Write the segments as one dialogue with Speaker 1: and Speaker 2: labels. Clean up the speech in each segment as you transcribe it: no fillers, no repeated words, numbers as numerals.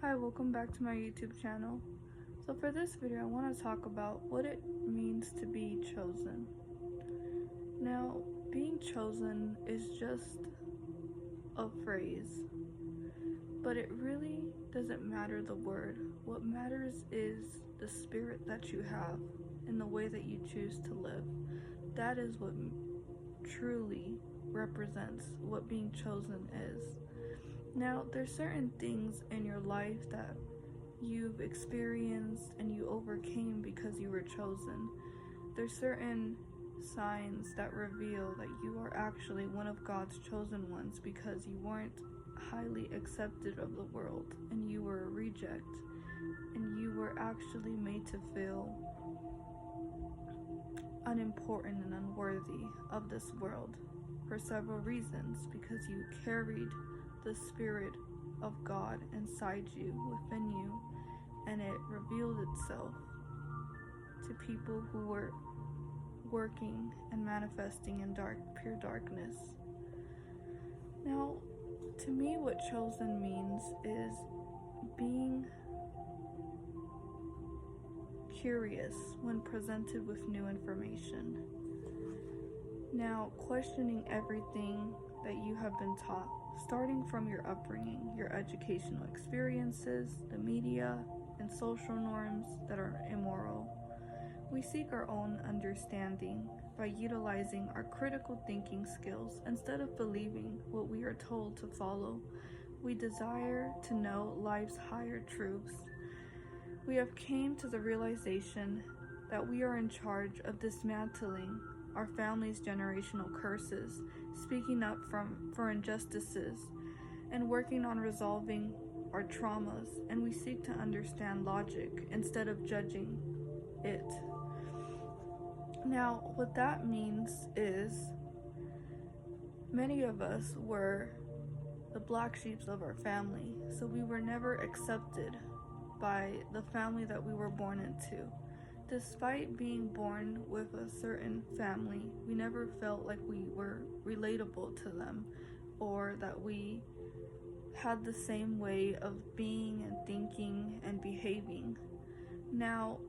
Speaker 1: Hi, welcome back to my YouTube channel. So for this video, I want to talk about what it means to be chosen. Now, being chosen is just a phrase, but it really doesn't matter the word. What matters is the spirit that you have and the way that you choose to live. That is what truly represents what being chosen is. Now, there's certain things in your life that you've experienced and you overcame because you were chosen. There's certain signs that reveal that you are actually one of God's chosen ones because you weren't highly accepted of the world and you were a reject and you were actually made to feel unimportant and unworthy of this world for several reasons, because you carried the Spirit of God inside you, within you, and it revealed itself to people who were working and manifesting in pure darkness. Now, to me, what chosen means is being curious when presented with new information. Now, questioning everything that you have been taught, starting from your upbringing, your educational experiences, the media, and social norms that are immoral. We seek our own understanding by utilizing our critical thinking skills instead of believing what we are told to follow. We desire to know life's higher truths. We have came to the realization that we are in charge of dismantling our family's generational curses, speaking up for injustices, and working on resolving our traumas, and we seek to understand logic instead of judging it. Now, what that means is many of us were the black sheep of our family, so we were never accepted by the family that we were born into. Despite being born with a certain family, we never felt like we were relatable to them or that we had the same way of being and thinking and behaving. Now,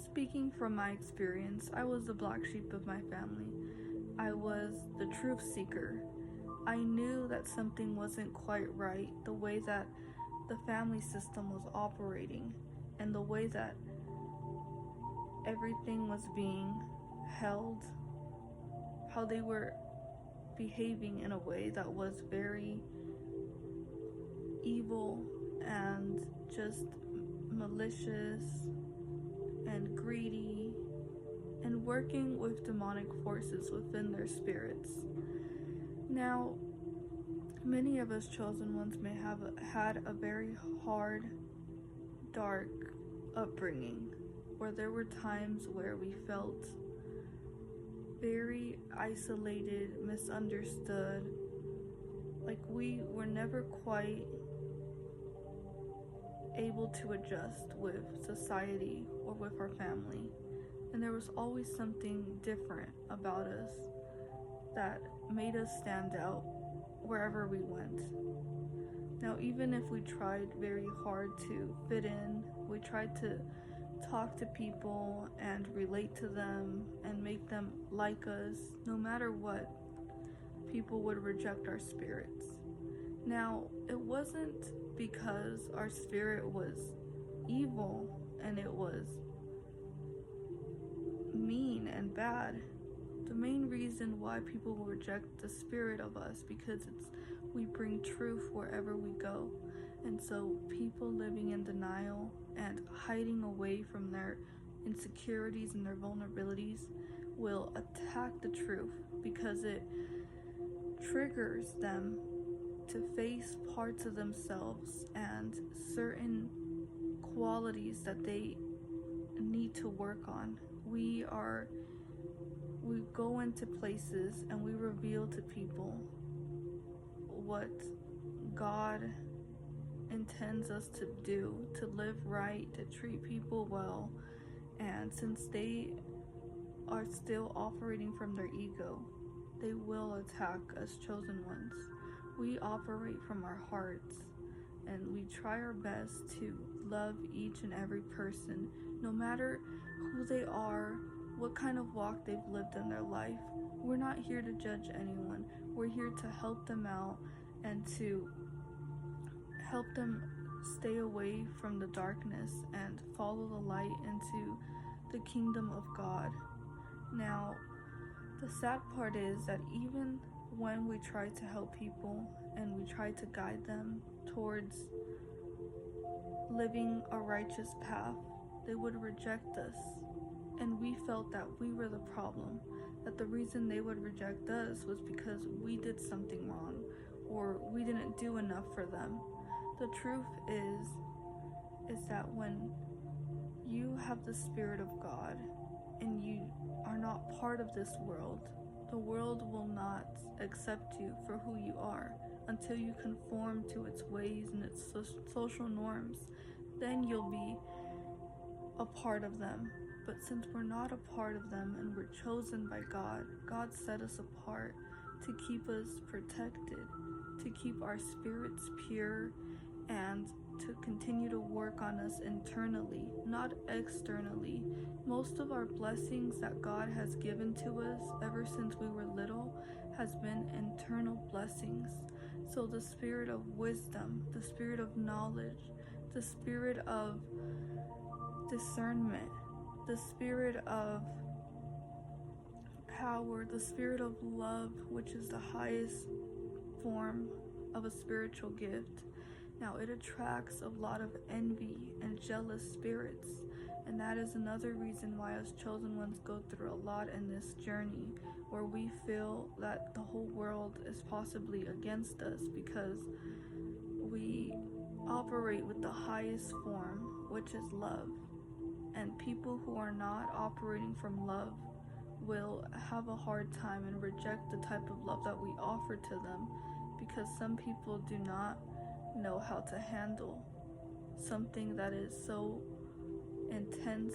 Speaker 1: speaking from my experience, I was the black sheep of my family. I was the truth seeker. I knew that something wasn't quite right, the way that the family system was operating and the way that everything was being held, how they were behaving in a way that was very evil and just malicious and greedy and working with demonic forces within their spirits. Now, many of us chosen ones may have had a very hard, dark upbringing where there were times where we felt very isolated, misunderstood, like we were never quite able to adjust with society or with our family. And there was always something different about us that made us stand out wherever we went. Now, even if we tried very hard to fit in, we tried to talk to people and relate to them and make them like us, no matter what, people would reject our spirits. Now, it wasn't because our spirit was evil and it was mean and bad. The main reason why people will reject the spirit of us because we bring truth wherever we go. And so people living in denial and hiding away from their insecurities and their vulnerabilities will attack the truth because it triggers them to face parts of themselves and certain qualities that they need to work on. We go into places and we reveal to people what God intends us to do, to live right, to treat people well. And since they are still operating from their ego, they will attack us chosen ones. we operate from our hearts, and we try our best to love each and every person, no matter who they are, what kind of walk they've lived in their life. We're not here to judge anyone. We're here to help them out and to help them stay away from the darkness and follow the light into the kingdom of God. Now, the sad part is that even when we try to help people and we try to guide them towards living a righteous path, they would reject us. And we felt that we were the problem, that the reason they would reject us was because we did something wrong or we didn't do enough for them. The truth is that when you have the Spirit of God and you are not part of this world, the world will not accept you for who you are until you conform to its ways and its social norms. Then you'll be a part of them. But since we're not a part of them and we're chosen by God, God set us apart to keep us protected, to keep our spirits pure, and to continue to work on us internally, not externally. Most of our blessings that God has given to us ever since we were little has been internal blessings. So the spirit of wisdom, the spirit of knowledge, the spirit of discernment, the spirit of power, the spirit of love, which is the highest form of a spiritual gift. Now, it attracts a lot of envy and jealous spirits, and that is another reason why us chosen ones go through a lot in this journey, where we feel that the whole world is possibly against us because we operate with the highest form, which is love. And people who are not operating from love will have a hard time and reject the type of love that we offer to them, because some people do not know how to handle something that is so intense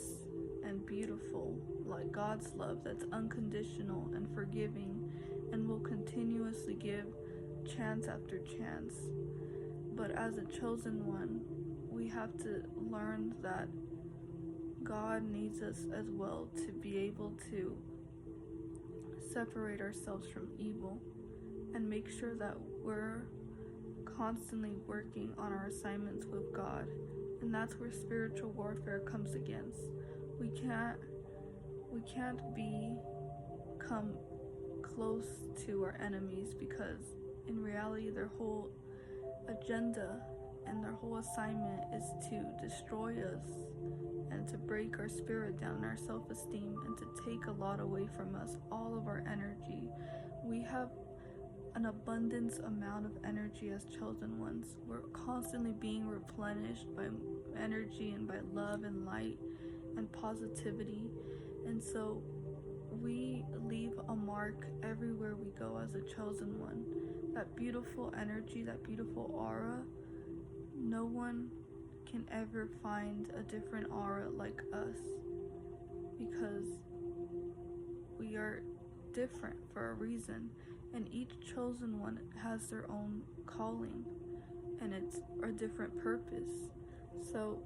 Speaker 1: and beautiful, like God's love that's unconditional and forgiving and will continuously give chance after chance. But as a chosen one, we have to learn that God needs us as well to be able to separate ourselves from evil and make sure that we're constantly working on our assignments with God. And that's where spiritual warfare comes against. We can't become close to our enemies, because in reality their whole agenda and their whole assignment is to destroy us and to break our spirit down, our self-esteem, and to take a lot away from us, all of our energy. We have an abundance amount of energy as chosen ones. We're constantly being replenished by energy and by love and light and positivity. And so we leave a mark everywhere we go as a chosen one. That beautiful energy, that beautiful aura, no one can ever find a different aura like us, because we are different for a reason, and each chosen one has their own calling, and it's a different purpose. So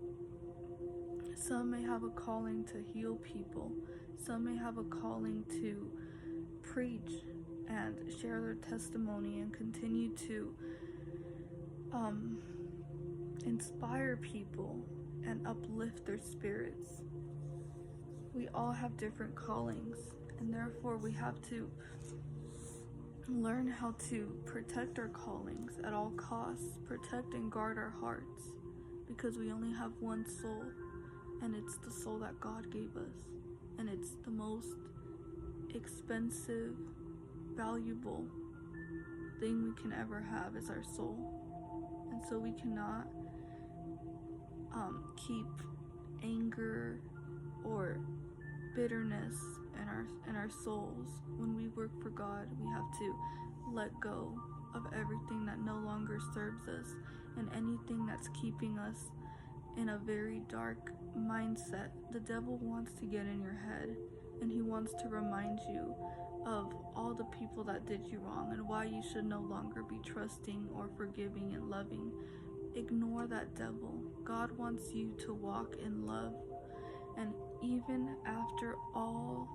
Speaker 1: some may have a calling to heal people, some may have a calling to preach and share their testimony and continue to inspire people and uplift their spirits. We all have different callings, and therefore we have to learn how to protect our callings at all costs, protect and guard our hearts, because we only have one soul, and it's the soul that God gave us, and it's the most expensive, valuable thing we can ever have is our soul. And so we cannot keep anger or bitterness in our souls. When we work for God, we have to let go of everything that no longer serves us and anything that's keeping us in a very dark mindset. The devil wants to get in your head, and he wants to remind you of all the people that did you wrong and why you should no longer be trusting or forgiving and loving. Ignore that devil. God wants you to walk in love. And even after all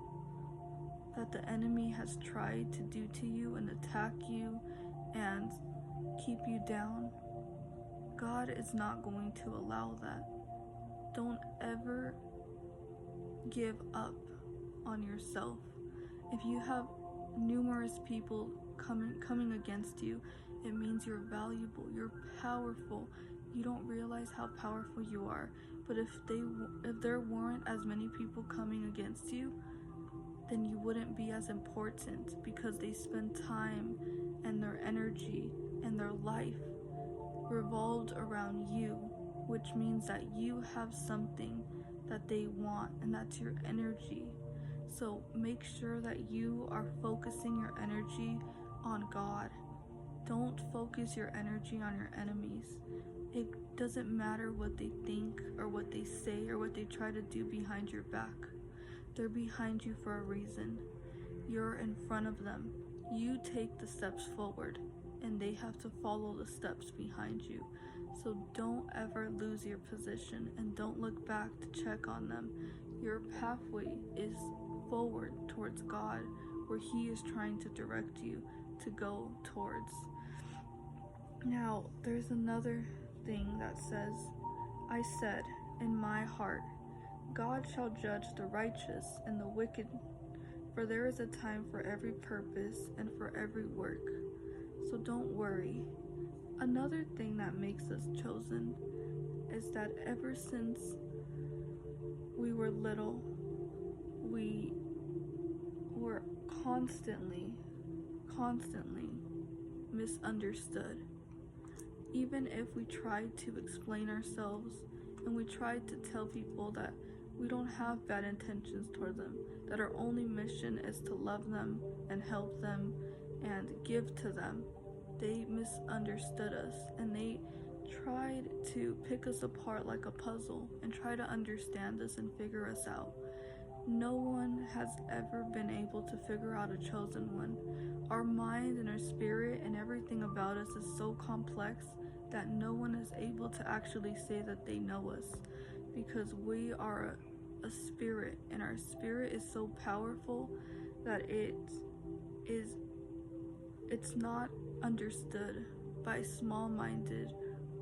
Speaker 1: that the enemy has tried to do to you and attack you and keep you down, God is not going to allow that. Don't ever give up on yourself. If you have numerous people coming against you, it means you're valuable, you're powerful. You don't realize how powerful you are. But if there weren't as many people coming against you, then you wouldn't be as important, because they spend time and their energy and their life revolved around you, which means that you have something that they want, and that's your energy. So make sure that you are focusing your energy on God. Don't focus your energy on your enemies. It doesn't matter what they think or what they say or what they try to do behind your back. They're behind you for a reason. You're in front of them. You take the steps forward, and they have to follow the steps behind you. So don't ever lose your position, and don't look back to check on them. Your pathway is forward towards God, where He is trying to direct you to go towards. Now, there's another thing that says, I said in my heart, God shall judge the righteous and the wicked, for there is a time for every purpose and for every work. So don't worry. Another thing that makes us chosen is that ever since we were little, we were constantly misunderstood. Even if we tried to explain ourselves and we tried to tell people that we don't have bad intentions toward them, that our only mission is to love them and help them and give to them, they misunderstood us, and they tried to pick us apart like a puzzle and try to understand us and figure us out. No one has ever been able to figure out a chosen one. Our mind and our spirit and everything about us is so complex that no one is able to actually say that they know us, because we are a spirit, and our spirit is so powerful that it's not understood by small-minded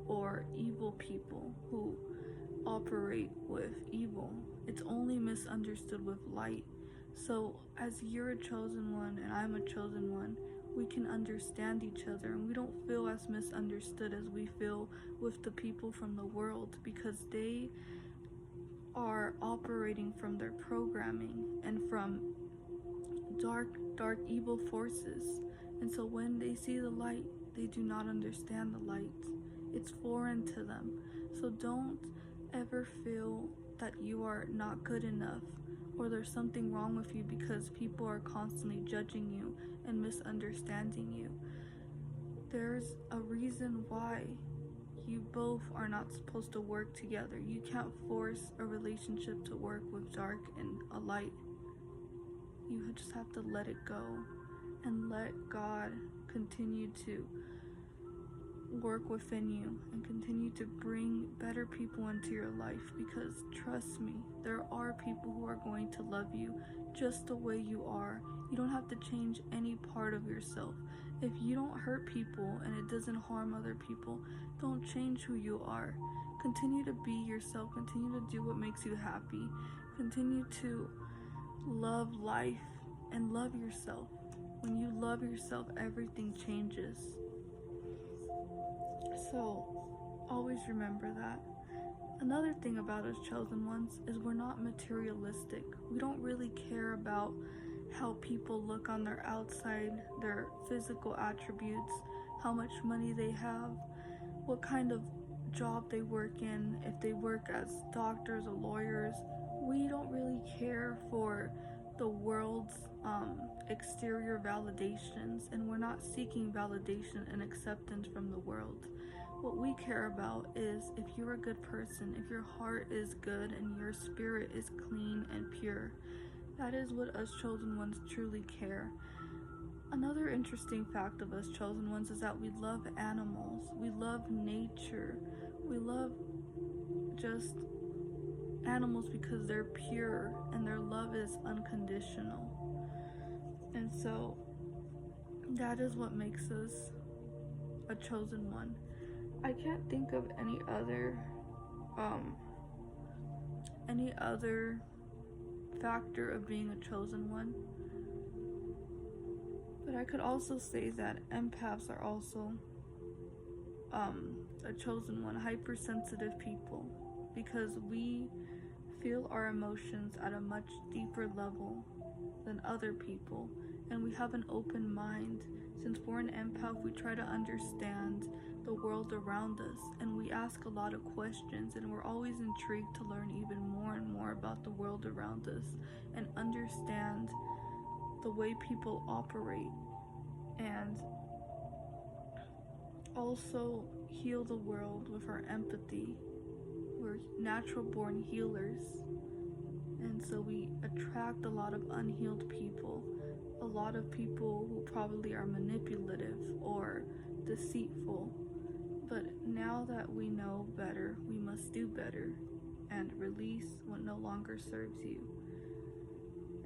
Speaker 1: or evil people who operate with evil. It's only misunderstood with light. So as you're a chosen one and I'm a chosen one, we can understand each other, and we don't feel as misunderstood as we feel with the people from the world, because they are operating from their programming and from dark evil forces. And so when they see the light, they do not understand the light. It's foreign to them. So don't ever feel that you are not good enough or there's something wrong with you because people are constantly judging you and misunderstanding you. There's a reason why you both are not supposed to work together. You can't force a relationship to work with dark and a light. You just have to let it go and let God continue to work within you and continue to bring better people into your life, because trust me, there are people who are going to love you just the way you are. You don't have to change any part of yourself. If you don't hurt people and it doesn't harm other people, don't change who you are. Continue to be yourself. Continue to do what makes you happy. Continue to love life and love yourself. When you love yourself, everything changes. So always remember that. Another thing about us chosen ones is we're not materialistic. We don't really care about how people look on their outside, their physical attributes, how much money they have, what kind of job they work in, if they work as doctors or lawyers. We don't really care for the world's exterior validations, and we're not seeking validation and acceptance from the world. What we care about is if you're a good person, if your heart is good and your spirit is clean and pure, That is what us chosen ones truly care. Another interesting fact of us chosen ones is that we love animals, we love nature, we love just animals because they're pure and their love is unconditional. And so that is what makes us a chosen one. I can't think of um any other factor of being a chosen one. But I could also say that empaths are also a chosen one, hypersensitive people, because we feel our emotions at a much deeper level than other people, and we have an open mind. Since we're an empath, we try to understand the world around us, and we ask a lot of questions, and we're always intrigued to learn even more and more about the world around us and understand the way people operate, and also heal the world with our empathy. We're natural born healers, and so we attract a lot of unhealed people, a lot of people who probably are manipulative or deceitful. But now that we know better, we must do better and release what no longer serves you.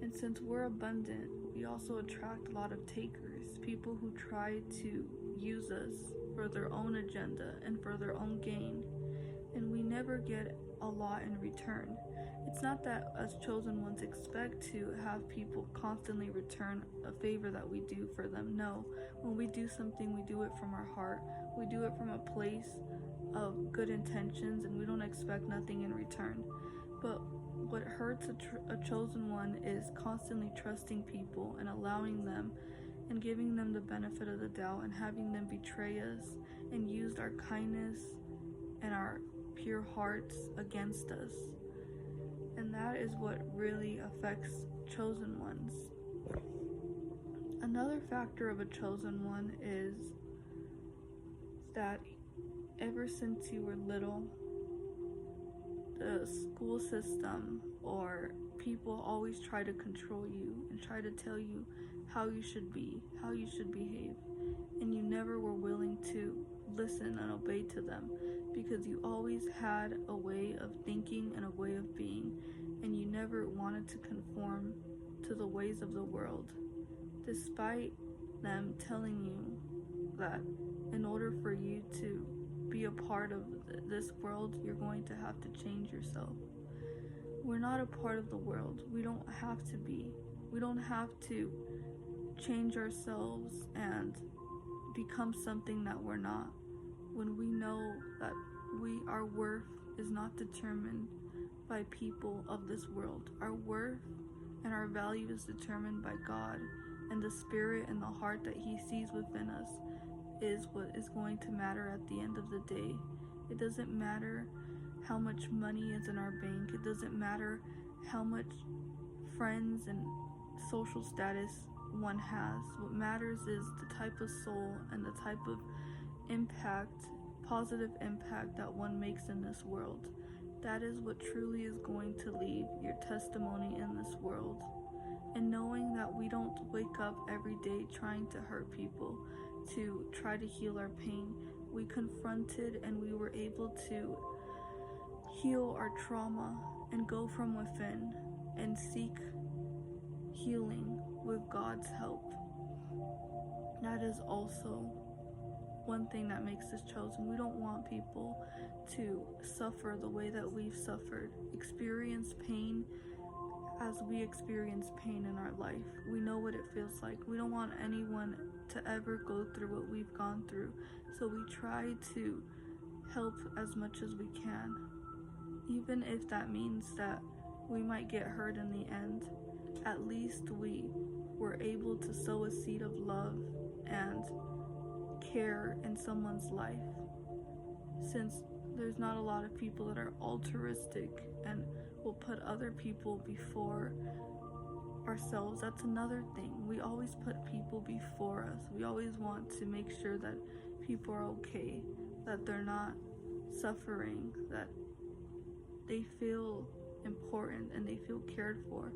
Speaker 1: And since we're abundant, we also attract a lot of takers, people who try to use us for their own agenda and for their own gain, and we never get a lot in return. It's not that us chosen ones expect to have people constantly return a favor that we do for them. No, when we do something, we do it from our heart. We do it from a place of good intentions, and we don't expect nothing in return. But what hurts a chosen one is constantly trusting people and allowing them and giving them the benefit of the doubt and having them betray us and use our kindness and our pure hearts against us. And that is what really affects chosen ones. Another factor of a chosen one is that ever since you were little, the school system or people always try to control you and try to tell you how you should be, how you should behave, and you never were willing to listen and obey to them because you always had a way of thinking and a way of being, and you never wanted to conform to the ways of the world, despite them telling you that in order for you to be a part of this world, you're going to have to change yourself. We're not a part of the world. We don't have to be. We don't have to change ourselves and become something that we're not, when we know that our worth is not determined by people of this world. Our worth and our value is determined by God, and the spirit and the heart that He sees within us is what is going to matter at the end of the day. It doesn't matter how much money is in our bank. It doesn't matter how much friends and social status one has. What matters is the type of soul and the type of impact, positive impact that one makes in this world. That is what truly is going to leave your testimony in this world. And knowing that we don't wake up every day trying to hurt people, to try to heal our pain. We confronted and we were able to heal our trauma and go from within and seek healing with God's help. That is also one thing that makes us chosen. We don't want people to suffer the way that we've suffered, experience pain as we experience pain in our life. We know what it feels like. We don't want anyone to ever go through what we've gone through, so we try to help as much as we can, even if that means that we might get hurt in the end. At least we were able to sow a seed of love and care in someone's life, since there's not a lot of people that are altruistic and will put other people before ourselves. That's another thing. We always put people before us. We always want to make sure that people are okay, that they're not suffering, that they feel important and they feel cared for.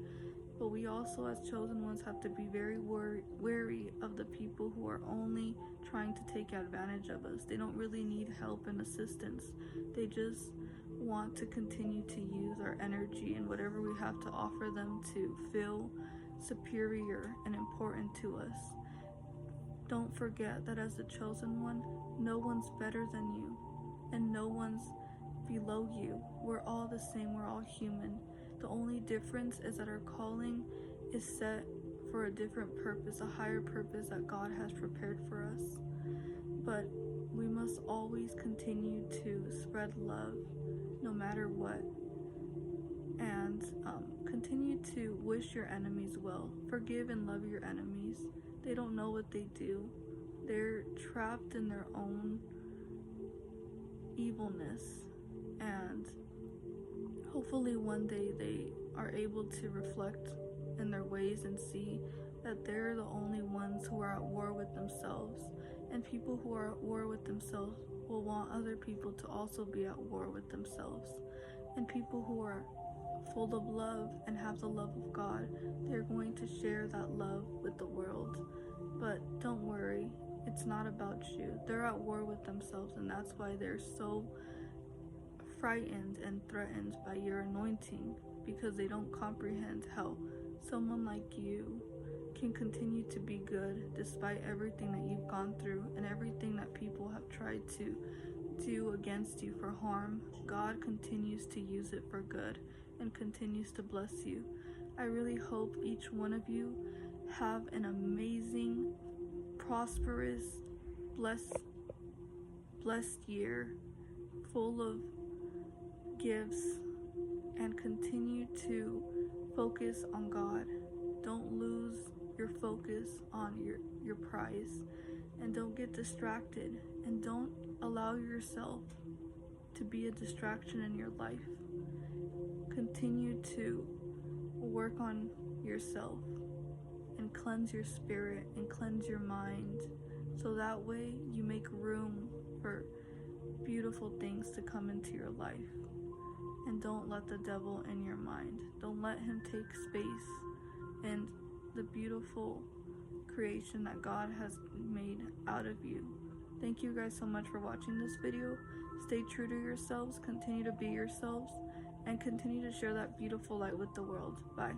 Speaker 1: but we also as chosen ones have to be very wary of the people who are only trying to take advantage of us. They don't really need help and assistance. They just want to continue to use our energy and whatever we have to offer them to feel superior and important to us. Don't forget that as the chosen one, no one's better than you, and no one's below you. We're all the same, we're all human. The only difference is that our calling is set for a different purpose, a higher purpose that God has prepared for us. But we must always continue to spread love no matter what, and continue to wish your enemies well. Forgive and love your enemies. They don't know what they do. They're trapped in their own evilness, and hopefully one day they are able to reflect in their ways and see that they're the only ones who are at war with themselves. And people who are at war with themselves will want other people to also be at war with themselves. And people who are full of love and have the love of God, they're going to share that love with the world. But don't worry, it's not about you. They're at war with themselves, and that's why they're so frightened and threatened by your anointing, because they don't comprehend how someone like you can continue to be good despite everything that you've gone through and everything that people have tried to do against you for harm. God continues to use it for good and continues to bless you. I really hope each one of you have an amazing, prosperous, blessed year full of gifts, and continue to focus on God. Don't lose your focus on your prize, and don't get distracted, and don't allow yourself to be a distraction in your life. Continue to work on yourself and cleanse your spirit and cleanse your mind, so that way you make room for beautiful things to come into your life. And don't let the devil in your mind. Don't let him take space in the beautiful creation that God has made out of you. Thank you guys so much for watching this video. Stay true to yourselves, continue to be yourselves, and continue to share that beautiful light with the world. Bye.